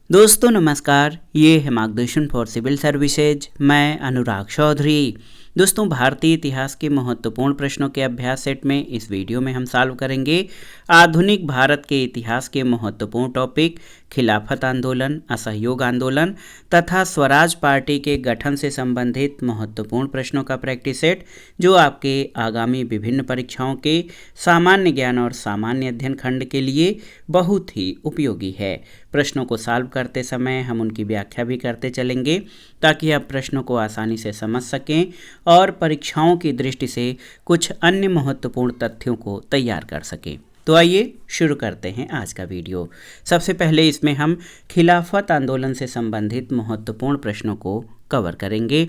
दोस्तों नमस्कार, ये है मार्गदर्शन फॉर सिविल सर्विसेज। मैं अनुराग चौधरी। दोस्तों, भारतीय इतिहास के महत्वपूर्ण प्रश्नों के अभ्यास सेट में इस वीडियो में हम सॉल्व करेंगे आधुनिक भारत के इतिहास के महत्वपूर्ण टॉपिक खिलाफत आंदोलन, असहयोग आंदोलन तथा स्वराज पार्टी के गठन से संबंधित महत्वपूर्ण प्रश्नों का प्रैक्टिस सेट, जो आपके आगामी विभिन्न परीक्षाओं के सामान्य ज्ञान और सामान्य अध्ययन खंड के लिए बहुत ही उपयोगी है। प्रश्नों को सॉल्व करते समय हम उनकी व्याख्या भी करते चलेंगे ताकि आप प्रश्नों को आसानी से समझ सकें और परीक्षाओं की दृष्टि से कुछ अन्य महत्वपूर्ण तथ्यों को तैयार कर सकें। तो आइए शुरू करते हैं आज का वीडियो। सबसे पहले इसमें हम खिलाफत आंदोलन से संबंधित महत्वपूर्ण प्रश्नों को कवर करेंगे।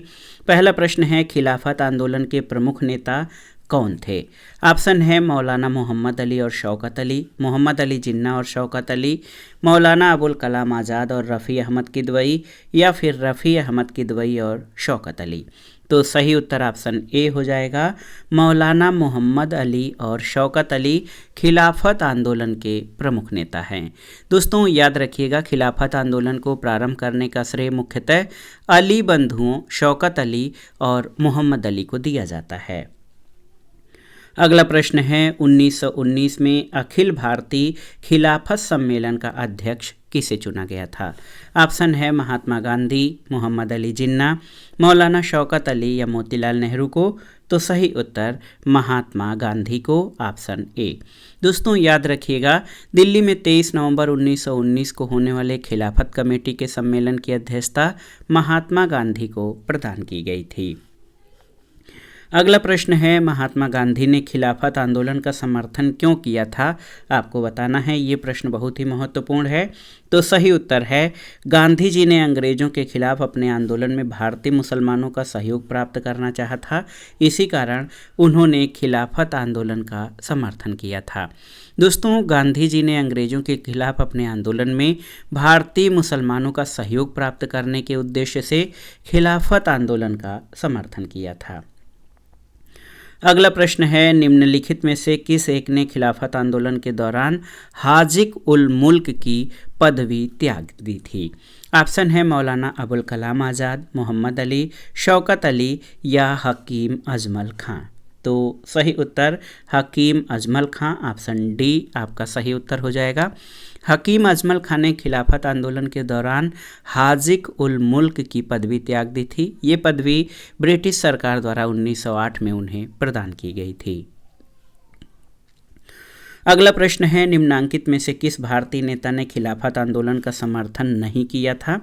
पहला प्रश्न है, खिलाफत आंदोलन के प्रमुख नेता कौन थे? ऑप्शन है मौलाना मोहम्मद अली और शौकत अली, मोहम्मद अली जिन्ना और शौकत अली, मौलाना अबुल कलाम आज़ाद और रफ़ी अहमद किदवई, या फिर रफ़ी अहमद किदवई और शौकत अली। तो सही उत्तर ऑप्शन ए हो जाएगा, मौलाना मोहम्मद अली और शौकत अली खिलाफत आंदोलन के प्रमुख नेता हैं। दोस्तों याद रखिएगा, खिलाफत आंदोलन को प्रारंभ करने का श्रेय मुख्यतः अली बंधुओं शौकत अली और मोहम्मद अली को दिया जाता है। अगला प्रश्न है, 1919 में अखिल भारतीय खिलाफत सम्मेलन का अध्यक्ष किसे चुना गया था? ऑप्शन है महात्मा गांधी, मोहम्मद अली जिन्ना, मौलाना शौकत अली या मोतीलाल नेहरू को। तो सही उत्तर महात्मा गांधी को, ऑप्शन ए। दोस्तों याद रखिएगा, दिल्ली में 23 नवंबर 1919 को होने वाले खिलाफत कमेटी के सम्मेलन की अध्यक्षता महात्मा गांधी को प्रदान की गई थी। अगला प्रश्न है, महात्मा गांधी ने खिलाफत आंदोलन का समर्थन क्यों किया था? आपको बताना है। ये प्रश्न बहुत ही महत्वपूर्ण है। तो सही उत्तर है, गांधी जी ने अंग्रेजों के खिलाफ अपने आंदोलन में भारतीय मुसलमानों का सहयोग प्राप्त करना चाहा था। इसी कारण उन्होंने खिलाफत आंदोलन का समर्थन किया था। दोस्तों, गांधी जी ने अंग्रेजों के खिलाफ अपने आंदोलन में भारतीय मुसलमानों का सहयोग प्राप्त करने के उद्देश्य से खिलाफत आंदोलन का समर्थन किया था। अगला प्रश्न है, निम्नलिखित में से किस एक ने खिलाफत आंदोलन के दौरान हाजिक उल मुल्क की पदवी त्याग दी थी? ऑप्शन है मौलाना अबुल कलाम आज़ाद, मोहम्मद अली, शौकत अली या हकीम अजमल खां। तो सही उत्तर हकीम अजमल खां, ऑप्शन डी आपका सही उत्तर हो जाएगा। हकीम अजमल खां ने खिलाफत आंदोलन के दौरान हाजिक उल मुल्क की पदवी त्याग दी थी। ये पदवी ब्रिटिश सरकार द्वारा 1908 में उन्हें प्रदान की गई थी। अगला प्रश्न है, निम्नांकित में से किस भारतीय नेता ने खिलाफत आंदोलन का समर्थन नहीं किया था?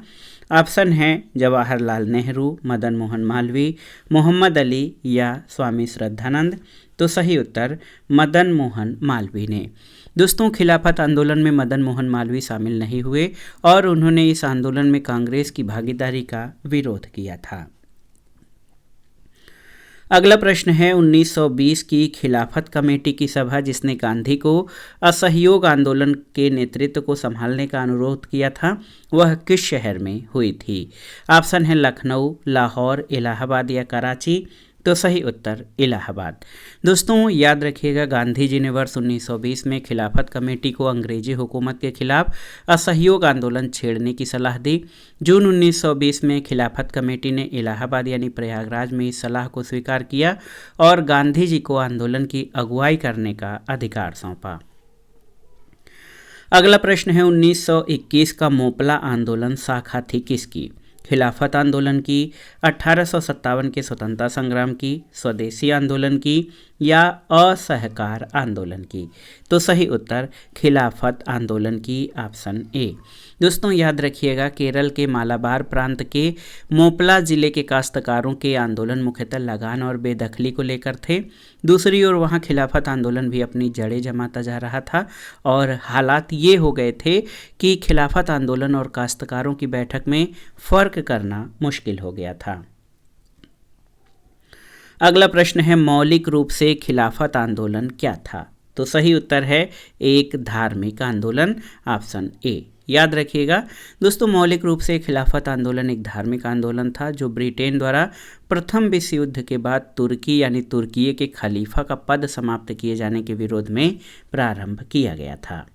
ऑप्शन है जवाहरलाल नेहरू, मदन मोहन मालवीय, मोहम्मद अली या स्वामी श्रद्धानंद। तो सही उत्तर मदन मोहन मालवीय ने। दोस्तों, खिलाफत आंदोलन में मदन मोहन मालवीय शामिल नहीं हुए और उन्होंने इस आंदोलन में कांग्रेस की भागीदारी का विरोध किया था। अगला प्रश्न है, 1920 की खिलाफत कमेटी की सभा जिसने गांधी को असहयोग आंदोलन के नेतृत्व को संभालने का अनुरोध किया था, वह किस शहर में हुई थी? ऑप्शन है लखनऊ, लाहौर, इलाहाबाद या कराची। तो सही उत्तर इलाहाबाद। दोस्तों याद रखिएगा, गांधी जी ने वर्ष 1920 में खिलाफत कमेटी को अंग्रेजी हुकूमत के खिलाफ असहयोग आंदोलन छेड़ने की सलाह दी। जून 1920 में खिलाफत कमेटी ने इलाहाबाद यानी प्रयागराज में इस सलाह को स्वीकार किया और गांधी जी को आंदोलन की अगुवाई करने का अधिकार सौंपा। अगला प्रश्न है, 1921 का मोपला आंदोलन शाखा थी किसकी? खिलाफत आंदोलन की, 1857 के स्वतंत्रता संग्राम की, स्वदेशी आंदोलन की या असहकार आंदोलन की? तो सही उत्तर खिलाफत आंदोलन की, ऑप्शन ए। दोस्तों याद रखिएगा, केरल के मालाबार प्रांत के मोपला जिले के काश्तकारों के आंदोलन मुख्यतः लगान और बेदखली को लेकर थे। दूसरी ओर वहाँ खिलाफत आंदोलन भी अपनी जड़ें जमाता जा रहा था और हालात ये हो गए थे कि खिलाफत आंदोलन और काश्तकारों की बैठक में फर्क करना मुश्किल हो गया था। अगला प्रश्न है, मौलिक रूप से खिलाफत आंदोलन क्या था? तो सही उत्तर है एक धार्मिक आंदोलन, ऑप्शन ए। याद रखिएगा दोस्तों, मौलिक रूप से खिलाफत आंदोलन एक धार्मिक आंदोलन था जो ब्रिटेन द्वारा प्रथम विश्व युद्ध के बाद तुर्की यानी तुर्कीये के खलीफा का पद समाप्त किए जाने के विरोध में प्रारंभ किया गया था।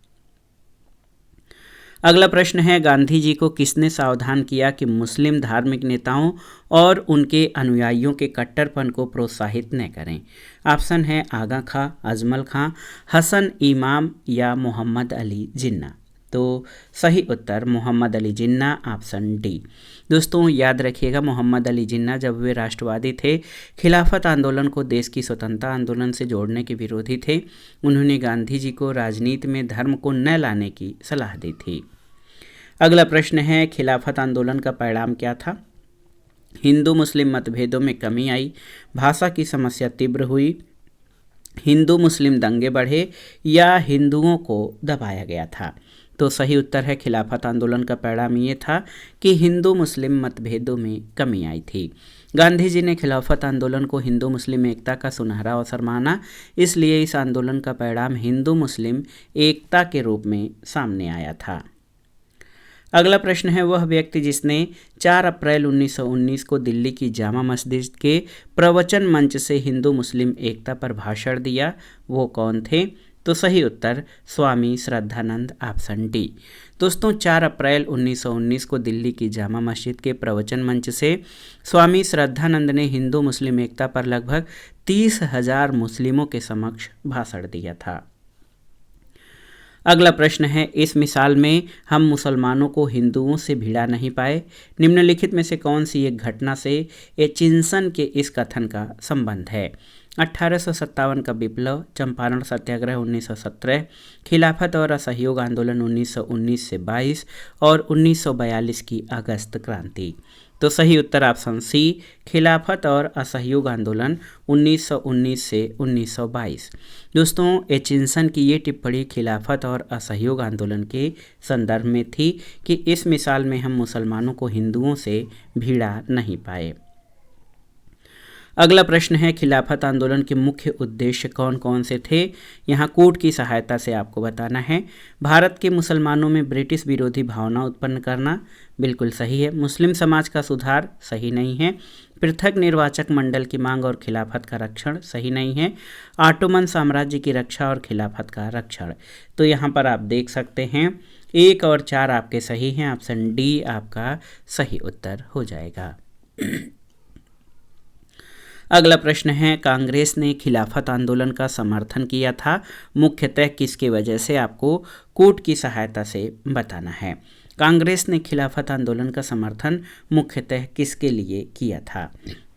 अगला प्रश्न है, गांधी जी को किसने सावधान किया कि मुस्लिम धार्मिक नेताओं और उनके अनुयायियों के कट्टरपन को प्रोत्साहित न करें? ऑप्शन है आगा खां, अजमल खां, हसन इमाम या मोहम्मद अली जिन्ना। तो सही उत्तर मोहम्मद अली जिन्ना, ऑप्शन डी। दोस्तों याद रखिएगा, मोहम्मद अली जिन्ना जब वे राष्ट्रवादी थे, खिलाफत आंदोलन को देश की स्वतंत्रता आंदोलन से जोड़ने के विरोधी थे। उन्होंने गांधी जी को राजनीति में धर्म को न लाने की सलाह दी थी। अगला प्रश्न है, खिलाफत आंदोलन का परिणाम क्या था? हिंदू मुस्लिम मतभेदों में कमी आई, भाषा की समस्या तीव्र हुई, हिंदू मुस्लिम दंगे बढ़े या हिंदुओं को दबाया गया था? तो सही उत्तर है, खिलाफत आंदोलन का परिणाम ये था कि हिंदू मुस्लिम मतभेदों में कमी आई थी। गांधी जी ने खिलाफत आंदोलन को हिंदू मुस्लिम एकता का सुनहरा अवसर माना, इसलिए इस आंदोलन का परिणाम हिंदू मुस्लिम एकता के रूप में सामने आया था। अगला प्रश्न है, वह व्यक्ति जिसने 4 अप्रैल 1919 को दिल्ली की जामा मस्जिद के प्रवचन मंच से हिंदू मुस्लिम एकता पर भाषण दिया, वो कौन थे? तो सही उत्तर स्वामी श्रद्धानंद, ऑप्शन डी। दोस्तों 4 अप्रैल 1919 को दिल्ली की जामा मस्जिद के प्रवचन मंच से स्वामी श्रद्धानंद ने हिंदू मुस्लिम एकता पर लगभग 30,000 मुस्लिमों के समक्ष भाषण दिया था। अगला प्रश्न है, इस मिसाल में हम मुसलमानों को हिंदुओं से भिड़ा नहीं पाए, निम्नलिखित में से कौन सी एक घटना से एचिंसन के इस कथन का संबंध है? 1857 का विप्लव, चंपारण सत्याग्रह 1917, खिलाफत और असहयोग आंदोलन 1919 से 22 और 1942 की अगस्त क्रांति। तो सही उत्तर ऑप्शन सी, खिलाफत और असहयोग आंदोलन 1919 से 1922। दोस्तों एचिंसन की ये टिप्पणी खिलाफत और असहयोग आंदोलन के संदर्भ में थी कि इस मिसाल में हम मुसलमानों को हिंदुओं से भिड़ा नहीं पाए। अगला प्रश्न है, खिलाफत आंदोलन के मुख्य उद्देश्य कौन कौन से थे? यहाँ कोड की सहायता से आपको बताना है। भारत के मुसलमानों में ब्रिटिश विरोधी भावना उत्पन्न करना, बिल्कुल सही है। मुस्लिम समाज का सुधार, सही नहीं है। पृथक निर्वाचक मंडल की मांग और खिलाफत का रक्षण, सही नहीं है। ऑटोमन साम्राज्य की रक्षा और खिलाफत का रक्षण। तो यहाँ पर आप देख सकते हैं 1 और 4 आपके सही हैं, ऑप्शन डी आपका सही उत्तर हो जाएगा। अगला प्रश्न है, कांग्रेस ने खिलाफत आंदोलन का समर्थन किया था, मुख्यतः किसकी वजह से? आपको कोड की सहायता से बताना है। कांग्रेस ने खिलाफत आंदोलन का समर्थन मुख्यतः किसके लिए किया था?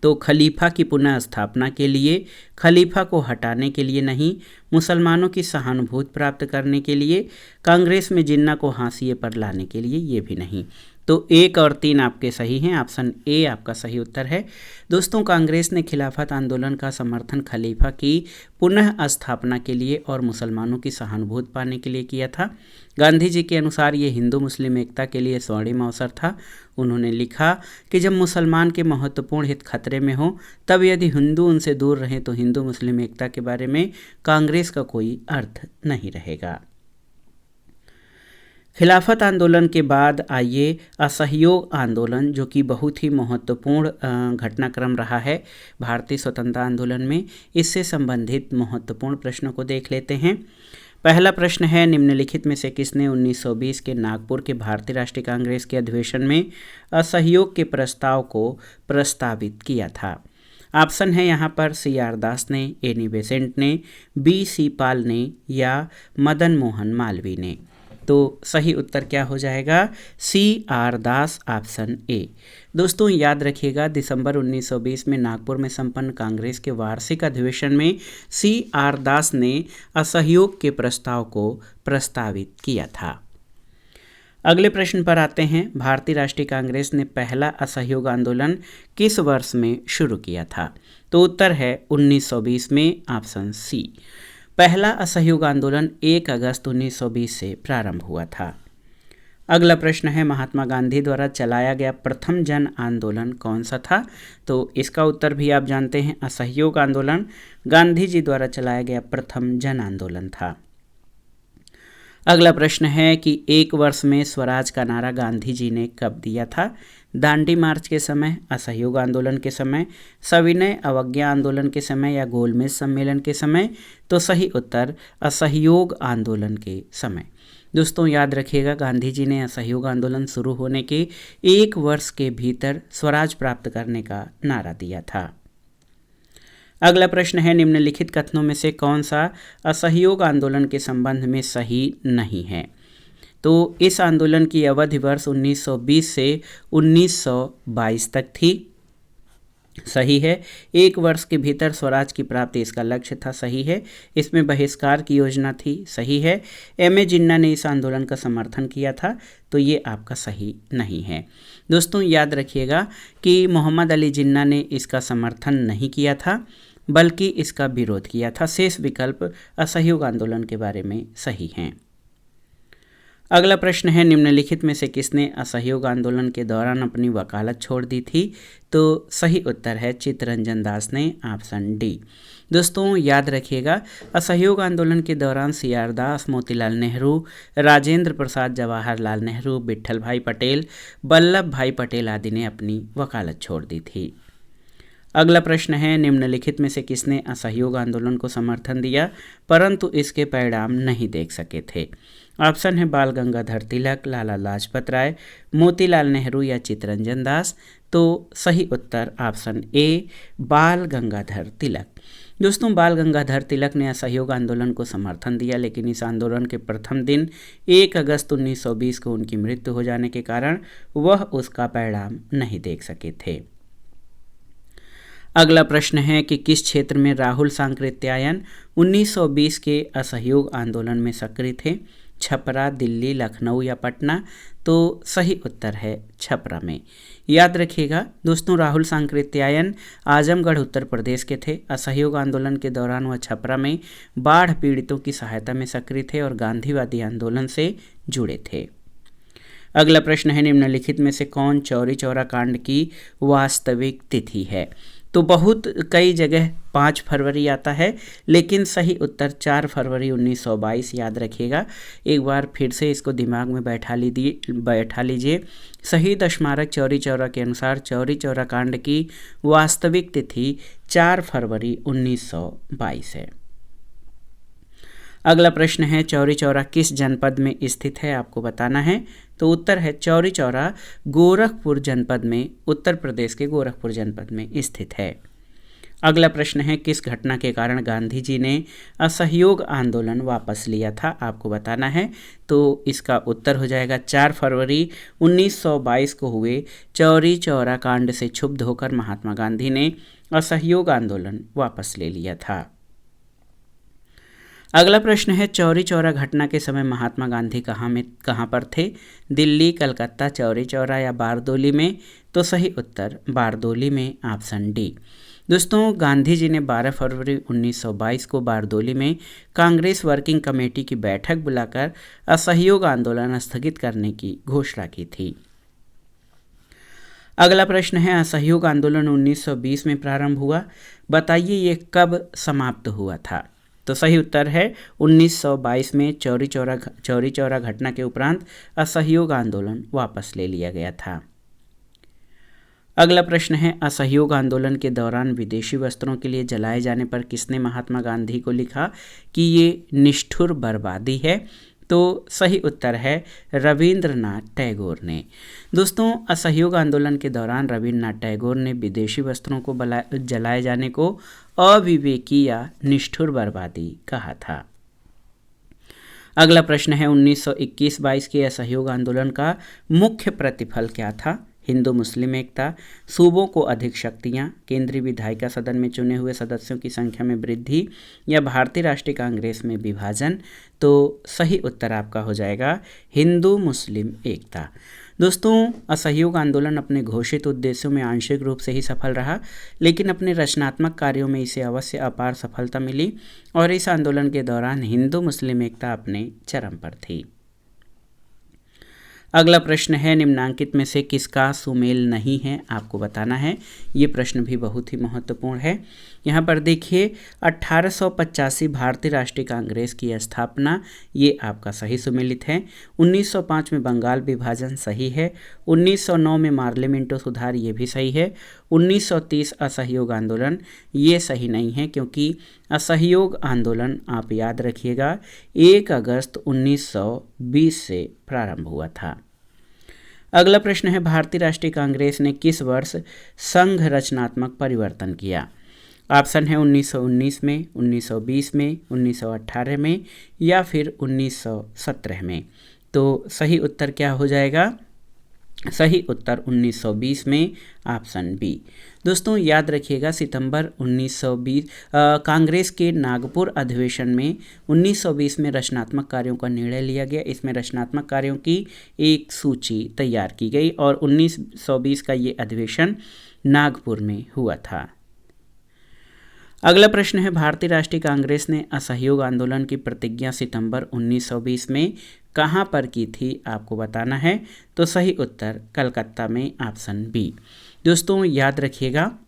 तो खलीफा की पुनः स्थापना के लिए, खलीफा को हटाने के लिए नहीं, मुसलमानों की सहानुभूति प्राप्त करने के लिए, कांग्रेस में जिन्ना को हाशिए पर लाने के लिए, ये भी नहीं। तो 1 और 3 आपके सही हैं, ऑप्शन ए आपका सही उत्तर है। दोस्तों कांग्रेस ने खिलाफत आंदोलन का समर्थन खलीफा की पुनः स्थापना के लिए और मुसलमानों की सहानुभूति पाने के लिए किया था। गांधी जी के अनुसार ये हिंदू मुस्लिम एकता के लिए स्वर्णिम अवसर था। उन्होंने लिखा कि जब मुसलमान के महत्वपूर्ण हित खतरे में हो, तब यदि हिंदू उनसे दूर रहें तो हिंदू मुस्लिम एकता के बारे में कांग्रेस का कोई अर्थ नहीं रहेगा। खिलाफत आंदोलन के बाद आइए असहयोग आंदोलन, जो कि बहुत ही महत्वपूर्ण घटनाक्रम रहा है भारतीय स्वतंत्रता आंदोलन में, इससे संबंधित महत्वपूर्ण प्रश्नों को देख लेते हैं। पहला प्रश्न है, निम्नलिखित में से किसने 1920 के नागपुर के भारतीय राष्ट्रीय कांग्रेस के अधिवेशन में असहयोग के प्रस्ताव को प्रस्तावित किया था? ऑप्शन है यहाँ पर CR दास ने, एनी बेसेंट ने, BC पाल ने या मदन मोहन मालवीय ने। तो सही उत्तर क्या हो जाएगा? CR Das, option A. दोस्तों याद रखिएगा, दिसंबर 1920 में नागपुर में संपन्न कांग्रेस के वार्षिक अधिवेशन में CR दास ने असहयोग के प्रस्ताव को प्रस्तावित किया था। अगले प्रश्न पर आते हैं, भारतीय राष्ट्रीय कांग्रेस ने पहला असहयोग आंदोलन किस वर्ष में शुरू किया था? तो उत्तर है 1920 में, ऑप्शन सी। पहला असहयोग आंदोलन 1 अगस्त 1920 से प्रारंभ हुआ था। अगला प्रश्न है, महात्मा गांधी द्वारा चलाया गया प्रथम जन आंदोलन कौन सा था? तो इसका उत्तर भी आप जानते हैं, असहयोग आंदोलन गांधी जी द्वारा चलाया गया प्रथम जन आंदोलन था। अगला प्रश्न है कि 1 वर्ष में स्वराज का नारा गांधी जी ने कब दिया था? दांडी मार्च के समय, असहयोग आंदोलन के समय, सविनय अवज्ञा आंदोलन के समय या गोलमेज सम्मेलन के समय? तो सही उत्तर असहयोग आंदोलन के समय। दोस्तों याद रखिएगा, गांधी जी ने असहयोग आंदोलन शुरू होने के 1 वर्ष के भीतर स्वराज प्राप्त करने का नारा दिया था। अगला प्रश्न है, निम्नलिखित कथनों में से कौन सा असहयोग आंदोलन के संबंध में सही नहीं है? तो इस आंदोलन की अवधि वर्ष 1920 से 1922 तक थी, सही है। 1 वर्ष के भीतर स्वराज की प्राप्ति इसका लक्ष्य था, सही है। इसमें बहिष्कार की योजना थी, सही है। एम ए जिन्ना ने इस आंदोलन का समर्थन किया था, तो ये आपका सही नहीं है। दोस्तों याद रखिएगा कि मोहम्मद अली जिन्ना ने इसका समर्थन नहीं किया था, बल्कि इसका विरोध किया था। शेष विकल्प असहयोग आंदोलन के बारे में सही हैं। अगला प्रश्न है, निम्नलिखित में से किसने असहयोग आंदोलन के दौरान अपनी वकालत छोड़ दी थी? तो सही उत्तर है चित्तरंजन दास ने, ऑप्शन डी। दोस्तों याद रखिएगा, असहयोग आंदोलन के दौरान सी आर दास, मोतीलाल नेहरू, राजेंद्र प्रसाद, जवाहरलाल नेहरू, विट्ठल भाई पटेल, वल्लभ भाई पटेल आदि ने अपनी वकालत छोड़ दी थी। अगला प्रश्न है, निम्नलिखित में से किसने असहयोग आंदोलन को समर्थन दिया परंतु इसके परिणाम नहीं देख सके थे? ऑप्शन है बाल गंगाधर तिलक, लाला लाजपत राय, मोतीलाल नेहरू या चित्तरंजन दास। तो सही उत्तर ऑप्शन ए, बाल गंगाधर तिलक। दोस्तों बाल गंगाधर तिलक ने असहयोग आंदोलन को समर्थन दिया, लेकिन इस आंदोलन के प्रथम दिन 1 अगस्त 1920 को उनकी मृत्यु हो जाने के कारण वह उसका परिणाम नहीं देख सके थे। अगला प्रश्न है कि किस क्षेत्र में राहुल सांकृत्यायन 1920 के असहयोग आंदोलन में सक्रिय थे? छपरा, दिल्ली, लखनऊ या पटना? तो सही उत्तर है छपरा में। याद रखिएगा दोस्तों, राहुल सांकृत्यायन आजमगढ़ उत्तर प्रदेश के थे। असहयोग आंदोलन के दौरान वह छपरा में बाढ़ पीड़ितों की सहायता में सक्रिय थे और गांधीवादी आंदोलन से जुड़े थे। अगला प्रश्न है, निम्नलिखित में से कौन चौरी चौरा कांड की वास्तविक तिथि है? तो बहुत कई जगह 5 फरवरी आता है, लेकिन सही उत्तर 4 फरवरी 1922। याद रखिएगा, एक बार फिर से इसको दिमाग में बैठा लीजिए। शहीद स्मारक चौरी चौरा के अनुसार चौरी चौरा कांड की वास्तविक तिथि 4 फरवरी 1922 है। अगला प्रश्न है, चौरी चौरा किस जनपद में स्थित है? आपको बताना है। तो उत्तर है चौरी चौरा गोरखपुर जनपद में, उत्तर प्रदेश के गोरखपुर जनपद में स्थित है। अगला प्रश्न है, किस घटना के कारण गांधी जी ने असहयोग आंदोलन वापस लिया था? आपको बताना है। तो इसका उत्तर हो जाएगा 4 फरवरी 1922 को हुए चौरी चौरा कांड से क्षुब्ध होकर महात्मा गांधी ने असहयोग आंदोलन वापस ले लिया था। अगला प्रश्न है, चौरी चौरा घटना के समय महात्मा गांधी कहाँ पर थे? दिल्ली, कलकत्ता, चौरी चौरा या बारदोली में? तो सही उत्तर बारदोली में, ऑप्शन डी। दोस्तों गांधी जी ने 12 फरवरी 1922 को बारदोली में कांग्रेस वर्किंग कमेटी की बैठक बुलाकर असहयोग आंदोलन स्थगित करने की घोषणा की थी। अगला प्रश्न है, असहयोग आंदोलन 1920 में प्रारंभ हुआ, बताइए ये कब समाप्त हुआ था? तो सही उत्तर है 1922 में चौरी चौरा घटना के उपरांत असहयोग आंदोलन वापस ले लिया गया था। अगला प्रश्न है, असहयोग आंदोलन के दौरान विदेशी वस्त्रों के लिए जलाए जाने पर किसने महात्मा गांधी को लिखा कि ये निष्ठुर बर्बादी है? तो सही उत्तर है रविंद्रनाथ टैगोर ने। दोस्तों असहयोग आंदोलन के दौरान रविंद्रनाथ टैगोर ने विदेशी वस्त्रों को जलाए जाने को अविवेकी या निष्ठुर बर्बादी कहा था। अगला प्रश्न है, 1921-22 के असहयोग आंदोलन का मुख्य प्रतिफल क्या था? हिंदू मुस्लिम एकता, सूबों को अधिक शक्तियाँ, केंद्रीय विधायिका सदन में चुने हुए सदस्यों की संख्या में वृद्धि या भारतीय राष्ट्रीय कांग्रेस में विभाजन? तो सही उत्तर आपका हो जाएगा हिंदू मुस्लिम एकता। दोस्तों असहयोग आंदोलन अपने घोषित उद्देश्यों में आंशिक रूप से ही सफल रहा, लेकिन अपने रचनात्मक कार्यों में इसे अवश्य अपार सफलता मिली और इस आंदोलन के दौरान हिंदू मुस्लिम एकता अपने चरम पर थी। अगला प्रश्न है निम्नांकित में से किसका सुमेल नहीं है, आपको बताना है। ये प्रश्न भी बहुत ही महत्वपूर्ण है। यहाँ पर देखिए 1885 भारतीय राष्ट्रीय कांग्रेस की स्थापना, ये आपका सही सुमेलित है। 1905 में बंगाल विभाजन सही है। 1909 में मार्लिमेंटो सुधार, ये भी सही है। 1930 असहयोग आंदोलन, ये सही नहीं है क्योंकि असहयोग आंदोलन आप याद रखिएगा 1 अगस्त 1920 से प्रारंभ हुआ था। अगला प्रश्न है भारतीय राष्ट्रीय कांग्रेस ने किस वर्ष संघ रचनात्मक परिवर्तन किया। ऑप्शन है 1919 में, 1920 में, 1918 में या फिर 1917 में। तो सही उत्तर क्या हो जाएगा? सही उत्तर 1920 में, ऑप्शन बी। दोस्तों याद रखिएगा सितंबर 1920 कांग्रेस के नागपुर अधिवेशन में 1920 में रचनात्मक कार्यों का निर्णय लिया गया। इसमें रचनात्मक कार्यों की एक सूची तैयार की गई और 1920 का ये अधिवेशन नागपुर में हुआ था। अगला प्रश्न है भारतीय राष्ट्रीय कांग्रेस ने असहयोग आंदोलन की प्रतिज्ञा सितंबर 1920 में कहाँ पर की थी, आपको बताना है। तो सही उत्तर कलकत्ता में, ऑप्शन बी। दोस्तों याद रखिएगा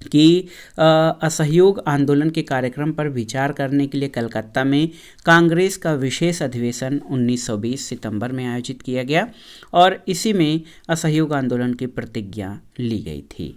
कि असहयोग आंदोलन के कार्यक्रम पर विचार करने के लिए कलकत्ता में कांग्रेस का विशेष अधिवेशन 1920 सितंबर में आयोजित किया गया और इसी में असहयोग आंदोलन की प्रतिज्ञा ली गई थी।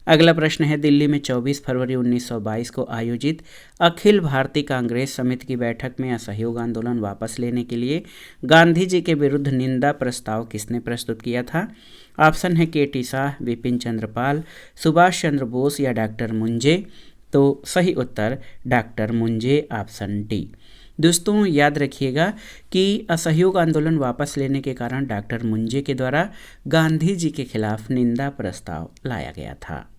अगला प्रश्न है दिल्ली में 24 फरवरी 1922 को आयोजित अखिल भारतीय कांग्रेस समिति की बैठक में असहयोग आंदोलन वापस लेने के लिए गांधी जी के विरुद्ध निंदा प्रस्ताव किसने प्रस्तुत किया था। ऑप्शन है के टी शाह, विपिन चंद्र पाल, सुभाष चंद्र बोस या डॉक्टर मुंजे। तो सही उत्तर डॉक्टर मुंजे, ऑप्शन डी। दोस्तों याद रखिएगा कि असहयोग आंदोलन वापस लेने के कारण डॉक्टर मुंजे के द्वारा गांधी जी के खिलाफ निंदा प्रस्ताव लाया गया था।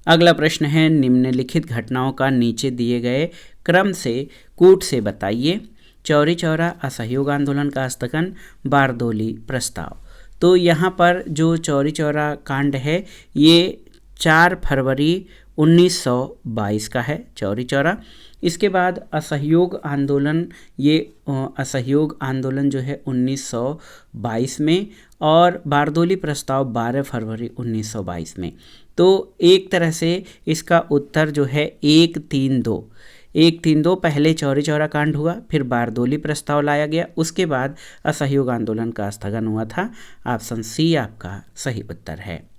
अगला प्रश्न है निम्नलिखित घटनाओं का नीचे दिए गए क्रम से कूट से बताइए। चौरी चौरा असहयोग आंदोलन का स्थगन, बारदोली प्रस्ताव। तो यहाँ पर जो चौरी चौरा कांड है ये 4 फरवरी 1922 का है, चौरी चौरा। इसके बाद असहयोग आंदोलन, ये असहयोग आंदोलन जो है 1922 में और बारदोली प्रस्ताव 12 फरवरी 1922 में। तो एक तरह से इसका उत्तर जो है 132 पहले चौरी चौरा कांड हुआ, फिर बारदोली प्रस्ताव लाया गया, उसके बाद असहयोग आंदोलन का स्थगन हुआ था। ऑप्शन सी आपका सही उत्तर है।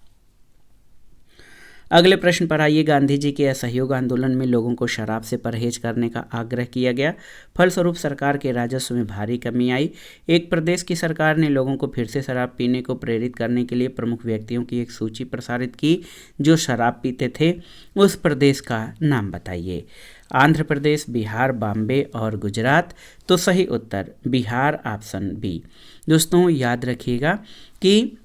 अगले प्रश्न पर आइए। गांधी जी के असहयोग आंदोलन में लोगों को शराब से परहेज करने का आग्रह किया गया, फलस्वरूप सरकार के राजस्व में भारी कमी आई। एक प्रदेश की सरकार ने लोगों को फिर से शराब पीने को प्रेरित करने के लिए प्रमुख व्यक्तियों की एक सूची प्रसारित की जो शराब पीते थे। उस प्रदेश का नाम बताइए। आंध्र प्रदेश, बिहार, बॉम्बे और गुजरात। तो सही उत्तर बिहार, ऑप्शन बी। दोस्तों याद रखिएगा कि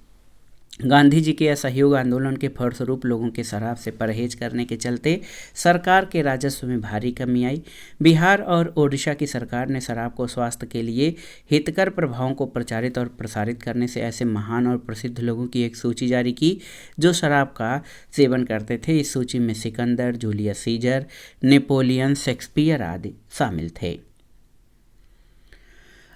गांधी जी के असहयोग आंदोलन के फलस्वरूप लोगों के शराब से परहेज करने के चलते सरकार के राजस्व में भारी कमी आई। बिहार और ओडिशा की सरकार ने शराब को स्वास्थ्य के लिए हितकर प्रभावों को प्रचारित और प्रसारित करने से ऐसे महान और प्रसिद्ध लोगों की एक सूची जारी की जो शराब का सेवन करते थे। इस सूची में Sikandar, Julius Caesar, Napoleon, Shakespeare आदि शामिल थे।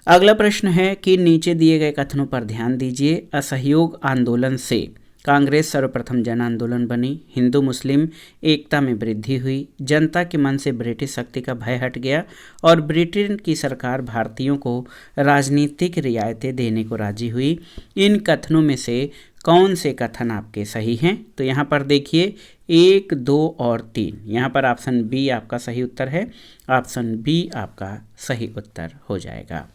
अगला प्रश्न है कि नीचे दिए गए कथनों पर ध्यान दीजिए। असहयोग आंदोलन से कांग्रेस सर्वप्रथम जन आंदोलन बनी, हिंदू मुस्लिम एकता में वृद्धि हुई, जनता के मन से ब्रिटिश शक्ति का भय हट गया और ब्रिटेन की सरकार भारतीयों को राजनीतिक रियायतें देने को राजी हुई। इन कथनों में से कौन से कथन आपके सही हैं? तो यहाँ पर देखिए 1, 2 और 3। यहाँ पर ऑप्शन बी आपका सही उत्तर है। ऑप्शन बी आपका सही उत्तर हो जाएगा।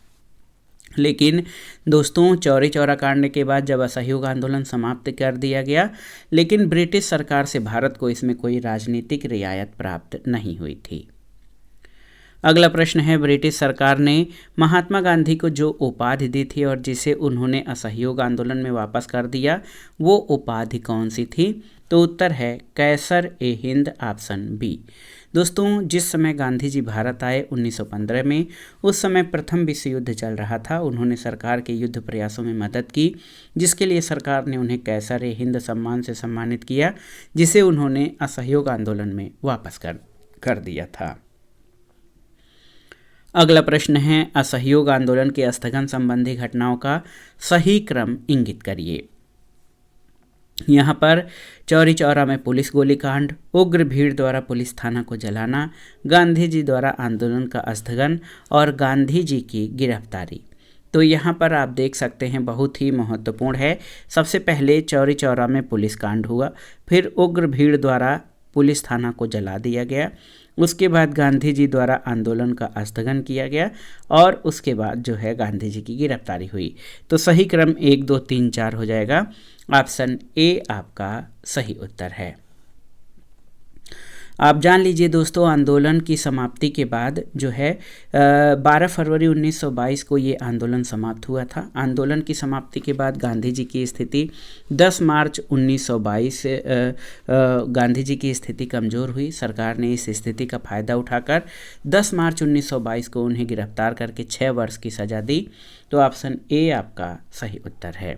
लेकिन दोस्तों चौरी चौरा कांड के बाद जब असहयोग आंदोलन समाप्त कर दिया गया, लेकिन ब्रिटिश सरकार से भारत को इसमें कोई राजनीतिक रियायत प्राप्त नहीं हुई थी। अगला प्रश्न है ब्रिटिश सरकार ने महात्मा गांधी को जो उपाधि दी थी और जिसे उन्होंने असहयोग आंदोलन में वापस कर दिया, वो उपाधि कौन सी थी? तो उत्तर है कैसर ए हिंद, ऑप्शन बी। दोस्तों जिस समय गांधी जी भारत आए 1915 में, उस समय प्रथम विश्व युद्ध चल रहा था। उन्होंने सरकार के युद्ध प्रयासों में मदद की, जिसके लिए सरकार ने उन्हें कैसर ए हिंद सम्मान से सम्मानित किया, जिसे उन्होंने असहयोग आंदोलन में वापस कर दिया था। अगला प्रश्न है, असहयोग आंदोलन के स्थगन संबंधी घटनाओं का सही क्रम इंगित करिए। यहाँ पर चौरी चौरा में पुलिस गोलीकांड, उग्र भीड़ द्वारा पुलिस थाना को जलाना, गांधी जी द्वारा आंदोलन का स्थगन और गांधी जी की गिरफ्तारी। तो यहाँ पर आप देख सकते हैं बहुत ही महत्वपूर्ण है। सबसे पहले चौरी चौरा में पुलिस कांड हुआ, फिर उग्र भीड़ द्वारा पुलिस थाना को जला दिया गया, उसके बाद गांधी जी द्वारा आंदोलन का स्थगन किया गया और उसके बाद जो है गांधी जी की गिरफ्तारी हुई। तो सही क्रम 1, 2, 3, 4 हो जाएगा। ऑप्शन ए आपका सही उत्तर है। आप जान लीजिए दोस्तों, आंदोलन की समाप्ति के बाद जो है 12 फरवरी 1922 को ये आंदोलन समाप्त हुआ था। आंदोलन की समाप्ति के बाद गांधी जी की स्थिति 10 मार्च 1922 से गांधी जी की स्थिति कमज़ोर हुई। सरकार ने इस स्थिति का फ़ायदा उठाकर 10 मार्च 1922 को उन्हें गिरफ्तार करके 6 वर्ष की सज़ा दी। तो ऑप्शन ए आपका सही उत्तर है।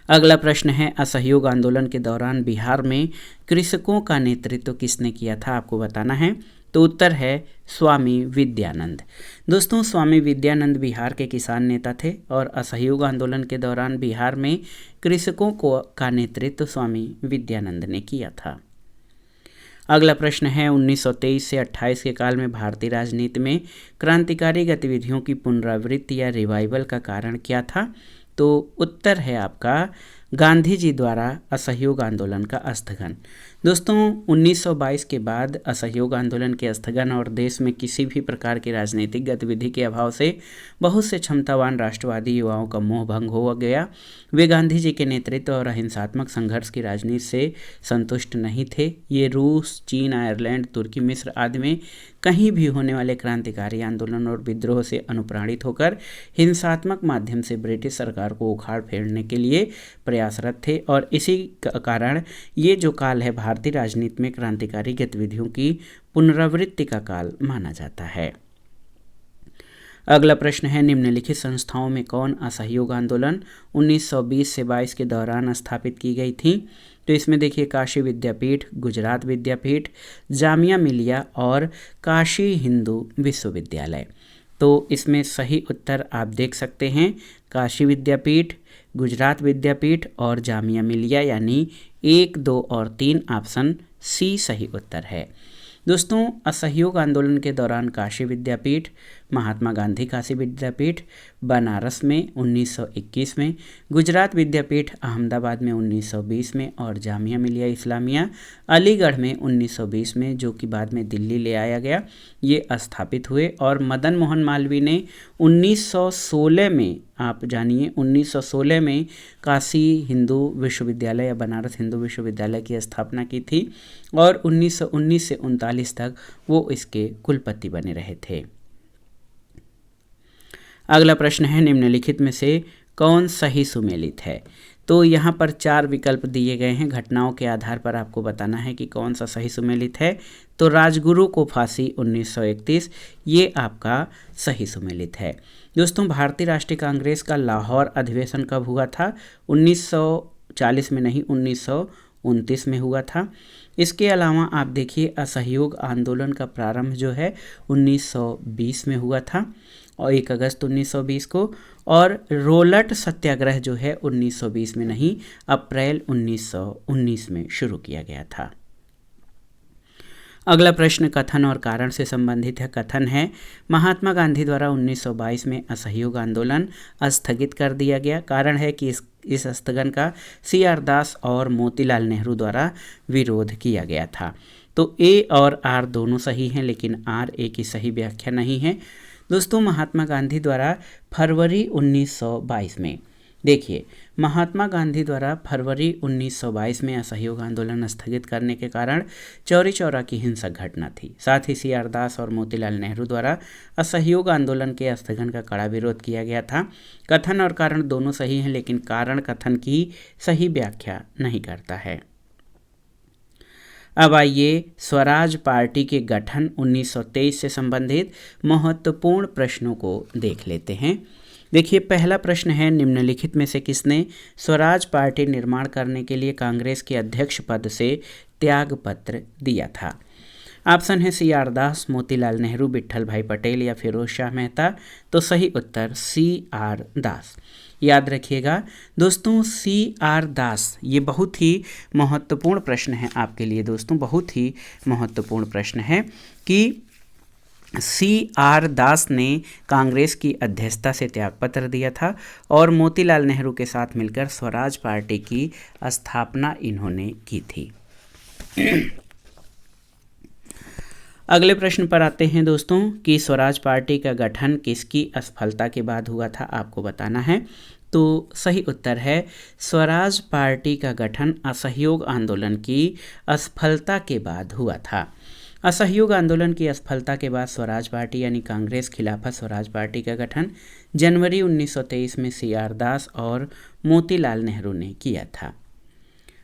अगला प्रश्न है, असहयोग आंदोलन के दौरान बिहार में कृषकों का नेतृत्व किसने किया था, आपको बताना है। तो उत्तर है स्वामी विद्यानंद। दोस्तों, स्वामी विद्यानंद बिहार के किसान नेता थे और असहयोग आंदोलन के दौरान बिहार में कृषकों का नेतृत्व स्वामी विद्यानंद ने किया था। अगला प्रश्न है, 1923 से 28 के काल में भारतीय राजनीति में क्रांतिकारी गतिविधियों की पुनरावृत्ति या रिवाइवल का कारण क्या था। तो उत्तर है आपका गांधी जी द्वारा असहयोग आंदोलन का स्थगन। दोस्तों, 1922 के बाद असहयोग आंदोलन के स्थगन और देश में किसी भी प्रकार की राजनीतिक गतिविधि के अभाव से बहुत से क्षमतावान राष्ट्रवादी युवाओं का मोह भंग हो गया। वे गांधी जी के नेतृत्व और अहिंसात्मक संघर्ष की राजनीति से संतुष्ट नहीं थे। ये रूस, चीन, आयरलैंड, तुर्की, मिस्र आदि में कहीं भी होने वाले क्रांतिकारी आंदोलन और विद्रोह से अनुप्राणित होकर हिंसात्मक माध्यम से ब्रिटिश सरकार को उखाड़ फेरने के लिए प्रयासरत थे और इसी कारण ये जो काल है भारतीय राजनीति में क्रांतिकारी गतिविधियों की पुनरावृत्ति का काल माना जाता है। अगला प्रश्न है, निम्नलिखित संस्थाओं में कौन असहयोग आंदोलन 1920 से 22 के दौरान स्थापित की गई थी। तो इसमें देखिए काशी विद्यापीठ, गुजरात विद्यापीठ, जामिया मिलिया और काशी हिंदू विश्वविद्यालय। तो इसमें सही उत्तर आप देख सकते हैं काशी विद्यापीठ, गुजरात विद्यापीठ और जामिया मिलिया, यानी 1, 2 और 3 ऑप्शन सी सही उत्तर है। दोस्तों, असहयोग आंदोलन के दौरान काशी विद्यापीठ, महात्मा गांधी काशी विद्यापीठ बनारस में 1921 में, गुजरात विद्यापीठ अहमदाबाद में 1920 में और जामिया मिलिया इस्लामिया अलीगढ़ में 1920 में, जो कि बाद में दिल्ली ले आया गया, ये स्थापित हुए। और मदन मोहन मालवीय ने 1916 में, आप जानिए 1916 में काशी हिंदू विश्वविद्यालय या बनारस हिंदू विश्वविद्यालय की स्थापना की थी और 1919 से 1939 तक वो इसके कुलपति बने रहे थे। अगला प्रश्न है, निम्नलिखित में से कौन सही सुमेलित है। तो यहाँ पर 4 विकल्प दिए गए हैं, घटनाओं के आधार पर आपको बताना है कि कौन सा सही सुमेलित है। तो राजगुरु को फांसी 1931, ये आपका सही सुमेलित है। दोस्तों, भारतीय राष्ट्रीय कांग्रेस का लाहौर अधिवेशन कब हुआ था। 1940 में नहीं, 1929 में हुआ था। इसके अलावा आप देखिए असहयोग आंदोलन का प्रारंभ जो है 1920 में हुआ था और 1 अगस्त 1920 को, और रोलट सत्याग्रह जो है 1920 में नहीं, अप्रैल 1919 में शुरू किया गया था। अगला प्रश्न कथन और कारण से संबंधित है। कथन है, महात्मा गांधी द्वारा 1922 में असहयोग आंदोलन स्थगित कर दिया गया। कारण है कि इस स्थगन का CR दास और मोतीलाल नेहरू द्वारा विरोध किया गया था। तो ए और आर दोनों सही हैं, लेकिन आर ए की सही व्याख्या नहीं है। दोस्तों, महात्मा गांधी द्वारा फरवरी 1922 में, देखिए महात्मा गांधी द्वारा फरवरी 1922 में असहयोग आंदोलन स्थगित करने के कारण चौरी चौरा की हिंसक घटना थी। साथ ही CR दास और मोतीलाल नेहरू द्वारा असहयोग आंदोलन के स्थगन का कड़ा विरोध किया गया था। कथन और कारण दोनों सही हैं, लेकिन कारण कथन की सही व्याख्या नहीं करता है। अब आइए स्वराज पार्टी के गठन 1923 से संबंधित महत्वपूर्ण प्रश्नों को देख लेते हैं। देखिए, पहला प्रश्न है, निम्नलिखित में से किसने स्वराज पार्टी निर्माण करने के लिए कांग्रेस के अध्यक्ष पद से त्याग पत्र दिया था। ऑप्शन है सी आर दास, मोतीलाल नेहरू, विट्ठल भाई पटेल या फिरोज शाह मेहता। तो सही उत्तर सी आर दास। याद रखिएगा दोस्तों, सी आर दास, ये बहुत ही महत्वपूर्ण प्रश्न है आपके लिए दोस्तों, बहुत ही महत्वपूर्ण प्रश्न है कि सी आर दास ने कांग्रेस की अध्यक्षता से त्यागपत्र दिया था और मोतीलाल नेहरू के साथ मिलकर स्वराज पार्टी की स्थापना इन्होंने की थी। अगले प्रश्न पर आते हैं दोस्तों कि स्वराज पार्टी का गठन किसकी असफलता के बाद हुआ था, आपको बताना है। तो सही उत्तर है स्वराज पार्टी का गठन असहयोग आंदोलन की असफलता के बाद हुआ था। असहयोग आंदोलन की असफलता के बाद स्वराज पार्टी यानी कांग्रेस खिलाफत स्वराज पार्टी का गठन जनवरी 1923 में सी आर दास और मोतीलाल नेहरू ने किया था।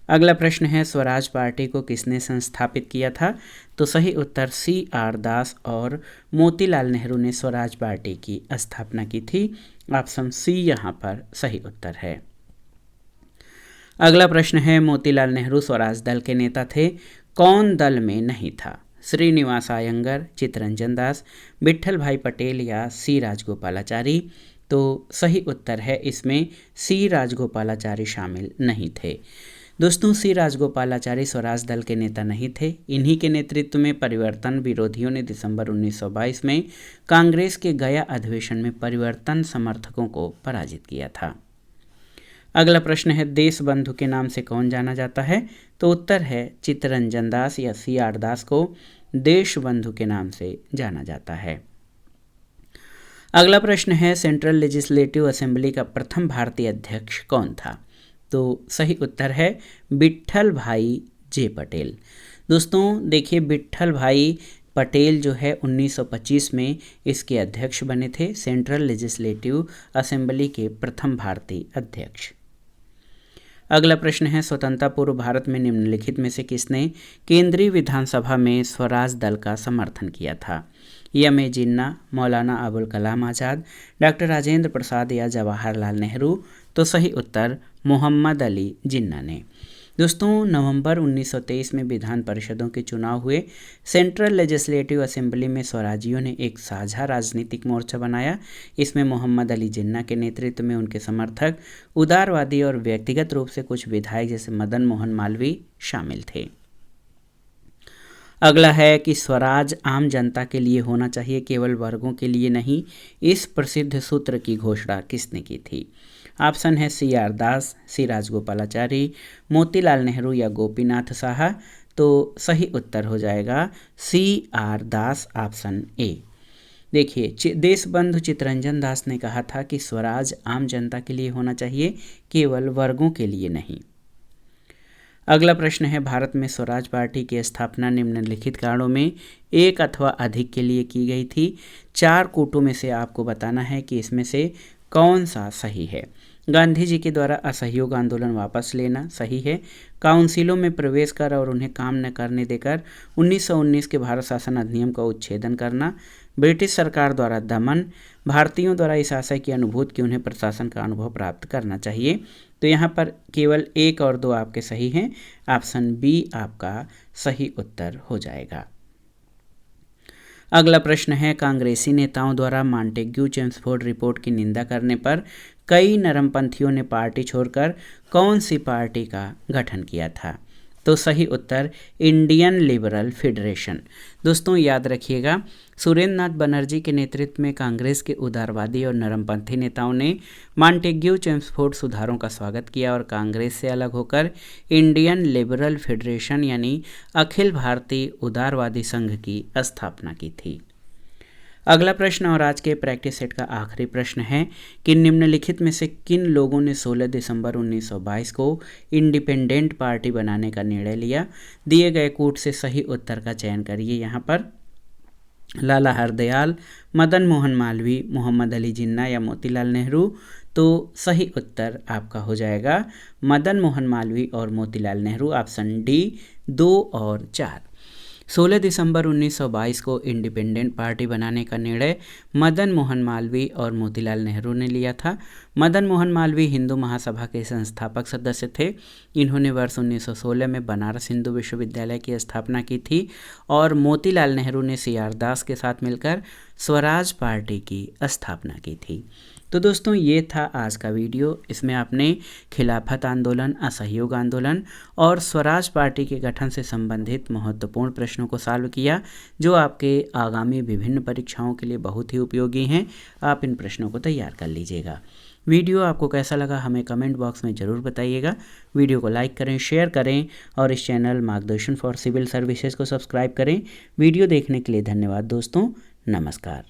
अगला प्रश्न है स्वराज पार्टी को किसने संस्थापित किया था। तो सही उत्तर सी आर दास और मोतीलाल नेहरू ने स्वराज पार्टी की स्थापना की थी। ऑप्शन सी यहाँ पर सही उत्तर है। अगला प्रश्न है मोतीलाल नेहरू स्वराज दल के नेता थे, कौन दल में नहीं था। श्रीनिवास अयंगर, चित्तरंजन दास, विट्ठल भाई पटेल या सी राजगोपालाचारी। तो सही उत्तर है इसमें सी राजगोपालाचारी शामिल नहीं थे। दोस्तों, सी राजगोपालाचारी स्वराज दल के नेता नहीं थे। इन्हीं के नेतृत्व में परिवर्तन विरोधियों ने दिसंबर 1922 में कांग्रेस के गया अधिवेशन में परिवर्तन समर्थकों को पराजित किया था। अगला प्रश्न है देश बंधु के नाम से कौन जाना जाता है। तो उत्तर है चित्तरंजन दास या सी आर दास को देश बंधु के नाम से जाना जाता है। अगला प्रश्न है सेंट्रल लेजिस्लेटिव असेंबली का प्रथम भारतीय अध्यक्ष कौन था। तो सही उत्तर है विट्ठल भाई जे पटेल। दोस्तों देखिए, विट्ठल भाई पटेल जो है 1925 में इसके अध्यक्ष बने थे, सेंट्रल लेजिस्लेटिव असेंबली के प्रथम भारतीय अध्यक्ष। अगला प्रश्न है स्वतंत्रता पूर्व भारत में निम्नलिखित में से किसने केंद्रीय विधानसभा में स्वराज दल का समर्थन किया था। एम.ए. जिन्ना, मौलाना अबुल कलाम आज़ाद, डॉक्टर राजेंद्र प्रसाद या जवाहरलाल नेहरू। तो सही उत्तर मोहम्मद अली जिन्ना ने। दोस्तों, नवंबर 1923 में विधान परिषदों के चुनाव हुए। सेंट्रल लेजिस्लेटिव असेंबली में स्वराजियों ने एक साझा राजनीतिक मोर्चा बनाया। इसमें मोहम्मद अली जिन्ना के नेतृत्व में उनके समर्थक, उदारवादी और व्यक्तिगत रूप से कुछ विधायक जैसे मदन मोहन मालवीय शामिल थे। अगला है कि स्वराज आम जनता के लिए होना चाहिए, केवल वर्गों के लिए नहीं। इस प्रसिद्ध सूत्र की घोषणा किसने की थी। ऑप्शन है सी आर दास, सी राजगोपालाचारी, मोतीलाल नेहरू या गोपीनाथ साहा। तो सही उत्तर हो जाएगा C R Das, option A. देखिए, देशबंधु चित्तरंजन दास ने कहा था कि स्वराज आम जनता के लिए होना चाहिए, केवल वर्गों के लिए नहीं। अगला प्रश्न है भारत में स्वराज पार्टी की स्थापना निम्नलिखित कारणों में एक अथवा अधिक के लिए की गई थी। 4 कूटों में से आपको बताना है कि इसमें से कौन सा सही है। गांधी जी के द्वारा असहयोग आंदोलन वापस लेना सही है। काउंसिलों में प्रवेश कर और उन्हें काम न करने देकर 1919 के भारत शासन अधिनियम का उच्छेदन करना, ब्रिटिश सरकार द्वारा दमन, भारतीयों द्वारा इस आशय की अनुभूति कि उन्हें प्रशासन का अनुभव प्राप्त करना चाहिए। तो यहाँ पर केवल 1 और 2 आपके सही हैं। ऑप्शन बी आपका सही उत्तर हो जाएगा। अगला प्रश्न है कांग्रेसी नेताओं द्वारा मॉन्टेग्यू चेम्सफोर्ड रिपोर्ट की निंदा करने पर कई नरमपंथियों ने पार्टी छोड़कर कौन सी पार्टी का गठन किया था। तो सही उत्तर इंडियन लिबरल फेडरेशन। दोस्तों याद रखिएगा, सुरेंद्र नाथ बनर्जी के नेतृत्व में कांग्रेस के उदारवादी और नरमपंथी नेताओं ने मॉन्टेग्यू चेम्सफोर्ड सुधारों का स्वागत किया और कांग्रेस से अलग होकर इंडियन लिबरल फेडरेशन यानी अखिल भारतीय उदारवादी संघ की स्थापना की थी। अगला प्रश्न और आज के प्रैक्टिस सेट का आखिरी प्रश्न है कि निम्नलिखित में से किन लोगों ने 16 दिसंबर 1922 को इंडिपेंडेंट पार्टी बनाने का निर्णय लिया। दिए गए कूट से सही उत्तर का चयन करिए। यहाँ पर लाला हरदयाल, मदन मोहन मालवीय, मोहम्मद अली जिन्ना या मोतीलाल नेहरू। तो सही उत्तर आपका हो जाएगा मदन मोहन मालवीय और मोतीलाल नेहरू, ऑप्शन डी 2 और 4। 16 दिसंबर 1922 को इंडिपेंडेंट पार्टी बनाने का निर्णय मदन मोहन मालवीय और मोतीलाल नेहरू ने लिया था। मदन मोहन मालवीय हिंदू महासभा के संस्थापक सदस्य थे। इन्होंने वर्ष 1916 में बनारस हिंदू विश्वविद्यालय की स्थापना की थी और मोतीलाल नेहरू ने CR दास के साथ मिलकर स्वराज पार्टी की स्थापना की थी। तो दोस्तों ये था आज का वीडियो। इसमें आपने खिलाफत आंदोलन, असहयोग आंदोलन और स्वराज पार्टी के गठन से संबंधित महत्वपूर्ण प्रश्नों को सॉल्व किया, जो आपके आगामी विभिन्न परीक्षाओं के लिए बहुत ही उपयोगी हैं। आप इन प्रश्नों को तैयार कर लीजिएगा। वीडियो आपको कैसा लगा हमें कमेंट बॉक्स में ज़रूर बताइएगा। वीडियो को लाइक करें, शेयर करें और इस चैनल मार्गदर्शन फॉर सिविल सर्विसेज को सब्सक्राइब करें। वीडियो देखने के लिए धन्यवाद दोस्तों। नमस्कार।